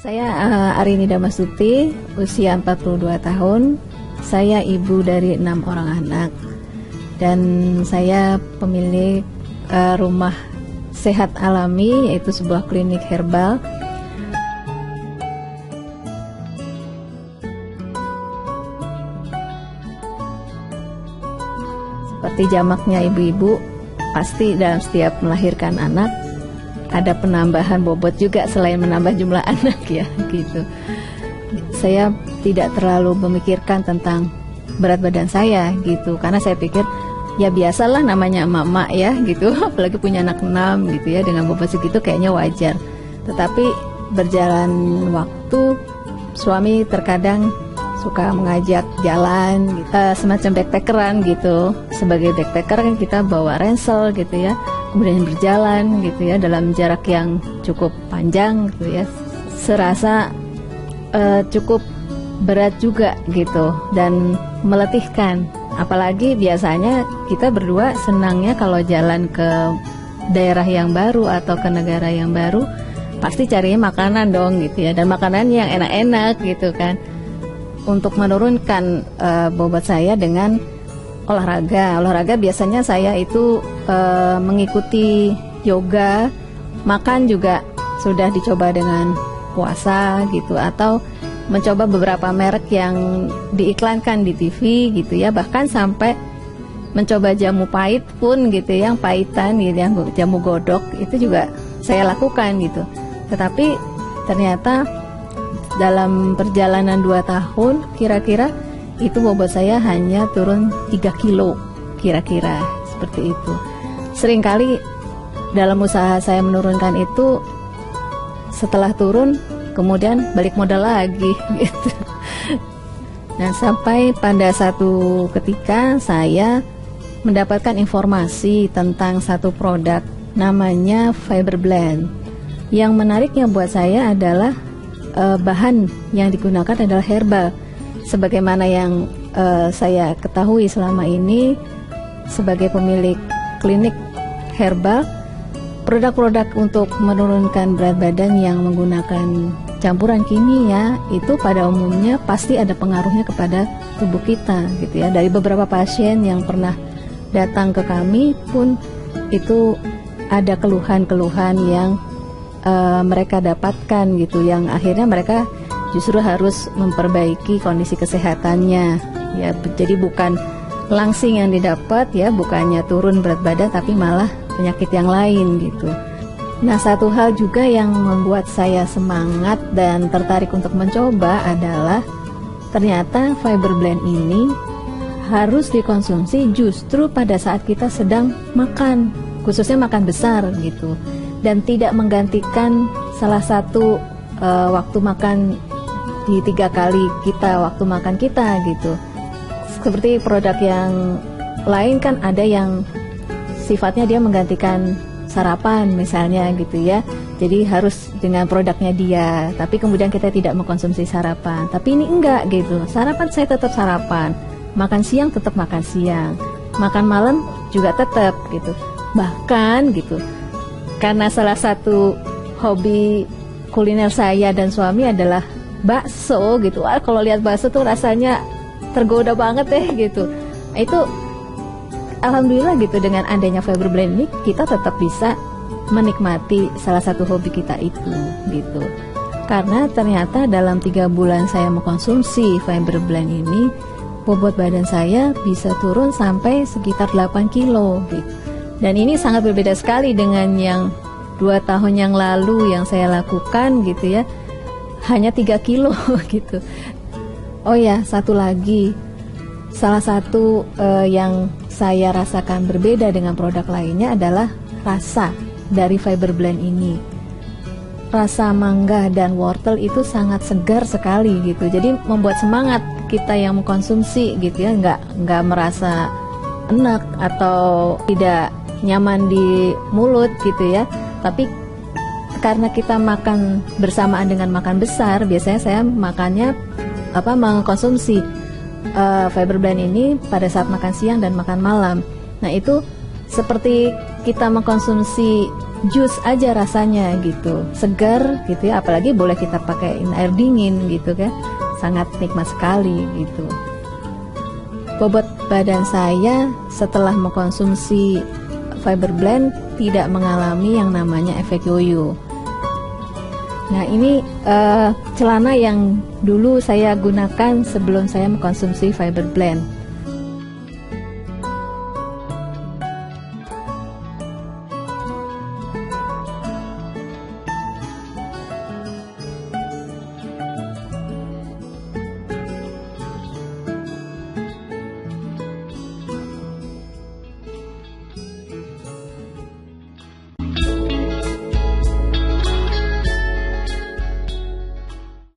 Saya Arini Damasuti, usia 42 tahun. Saya ibu dari 6 orang anak. Dan saya pemilik rumah sehat alami, yaitu sebuah klinik herbal. Seperti jamaknya ibu-ibu, pasti dalam setiap melahirkan anak ada penambahan bobot juga selain menambah jumlah anak ya gitu. Saya tidak terlalu memikirkan tentang berat badan saya gitu, karena saya pikir ya biasalah namanya emak-emak ya gitu, apalagi punya anak 6 gitu ya, dengan bobot segitu kayaknya wajar. Tetapi berjalan waktu, suami terkadang suka mengajak jalan gitu, semacam backpackeran gitu. Sebagai backpacker kan kita bawa ransel gitu ya, kemudian berjalan gitu ya dalam jarak yang cukup panjang gitu ya. Serasa cukup berat juga gitu dan meletihkan. Apalagi biasanya kita berdua senangnya kalau jalan ke daerah yang baru atau ke negara yang baru, pasti carinya makanan dong gitu ya, dan makanan yang enak-enak gitu kan. Untuk menurunkan bobot saya dengan olahraga biasanya saya itu mengikuti yoga, makan juga sudah dicoba dengan puasa gitu, atau mencoba beberapa merek yang diiklankan di TV gitu ya, bahkan sampai mencoba jamu pahit pun gitu, yang pahitan gitu, yang jamu godok itu juga saya lakukan gitu. Tetapi ternyata dalam perjalanan 2 tahun kira-kira itu bobot saya hanya turun 3 kilo kira-kira seperti itu. Seringkali dalam usaha saya menurunkan itu, setelah turun kemudian balik modal lagi gitu. Nah, sampai pada satu ketika saya mendapatkan informasi tentang satu produk namanya Fiber Blend. Yang menariknya buat saya adalah bahan yang digunakan adalah herbal. Sebagaimana yang saya ketahui selama ini sebagai pemilik klinik herbal, produk-produk untuk menurunkan berat badan yang menggunakan campuran kimia itu pada umumnya pasti ada pengaruhnya kepada tubuh kita gitu ya. Dari beberapa pasien yang pernah datang ke kami pun itu ada keluhan-keluhan yang mereka dapatkan gitu, yang akhirnya mereka justru harus memperbaiki kondisi kesehatannya ya. Jadi bukan langsing yang didapat ya, bukannya turun berat badan, tapi malah penyakit yang lain gitu. Nah, satu hal juga yang membuat saya semangat dan tertarik untuk mencoba adalah ternyata Fiber Blend ini harus dikonsumsi justru pada saat kita sedang makan, khususnya makan besar gitu, dan tidak menggantikan salah satu waktu makan di 3 kali waktu makan kita gitu. Seperti produk yang lain kan ada yang sifatnya dia menggantikan sarapan misalnya gitu ya, jadi harus dengan produknya dia, tapi kemudian kita tidak mengkonsumsi sarapan. Tapi ini enggak gitu, sarapan saya tetap sarapan, makan siang tetap makan siang, makan malam juga tetap gitu. Bahkan gitu, karena salah satu hobi kuliner saya dan suami adalah bakso gitu. Kalau lihat bakso tuh rasanya tergoda banget gitu. Itu alhamdulillah gitu, dengan adanya Fiber Blend ini kita tetap bisa menikmati salah satu hobi kita itu gitu. Karena ternyata dalam 3 bulan saya mengkonsumsi Fiber Blend ini, bobot badan saya bisa turun sampai sekitar 8 kilo gitu. Dan ini sangat berbeda sekali dengan yang 2 tahun yang lalu yang saya lakukan gitu ya, hanya 3 kilo gitu. Oh ya, satu lagi, salah satu yang saya rasakan berbeda dengan produk lainnya adalah rasa dari Fiber Blend ini. Rasa mangga dan wortel itu sangat segar sekali gitu, jadi membuat semangat kita yang mengkonsumsi gitu ya, nggak merasa enak atau tidak nyaman di mulut gitu ya. Tapi karena kita makan bersamaan dengan makan besar, biasanya saya makannya mengkonsumsi Fiber Blend ini pada saat makan siang dan makan malam. Nah, itu seperti kita mengkonsumsi jus aja rasanya gitu, segar gitu ya, apalagi boleh kita pakaiin air dingin gitu kan, sangat nikmat sekali gitu. Bobot badan saya setelah mengkonsumsi Fiber Blend tidak mengalami yang namanya efek yoyo. Nah ini celana yang dulu saya gunakan sebelum saya mengkonsumsi Fiber Blend.